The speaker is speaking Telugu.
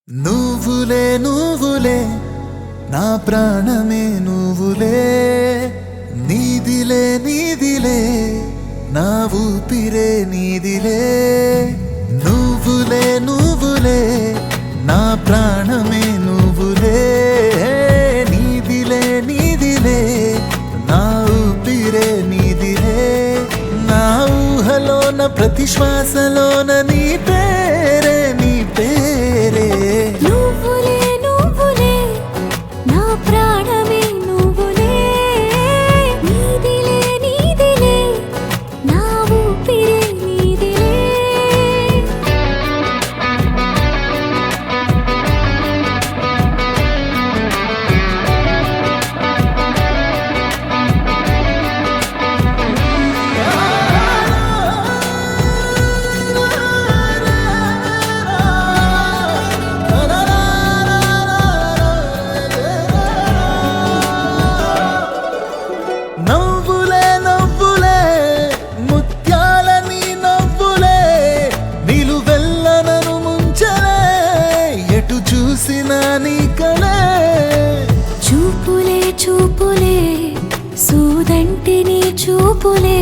నువ్వులే నువ్వులే నా ప్రాణమే నువ్వులే నీదిలే నీదిలే నా ఊపిరే నీదిలే నువ్వులే నువ్వులే నా ప్రాణమే నువ్వులే నీదిలే నీదిలే నా ఊపిరే నీదిలే నా ఊహలోన ప్రతి శ్వాసలోన నీ పేరే నీ పేరే నువ్వులే నువ్వులే నా ప్రాణమే నువ్వులే నీదిలే నీదిలే నా ఊపిరే నీదిలే నవ్వులే నవ్వులే ముత్యాలని నవ్వులే నిలువెల్లనను ముంచలే ఎటు చూసినా నీ కలే చూపులే చూపులే సూదంటి నీ చూపులే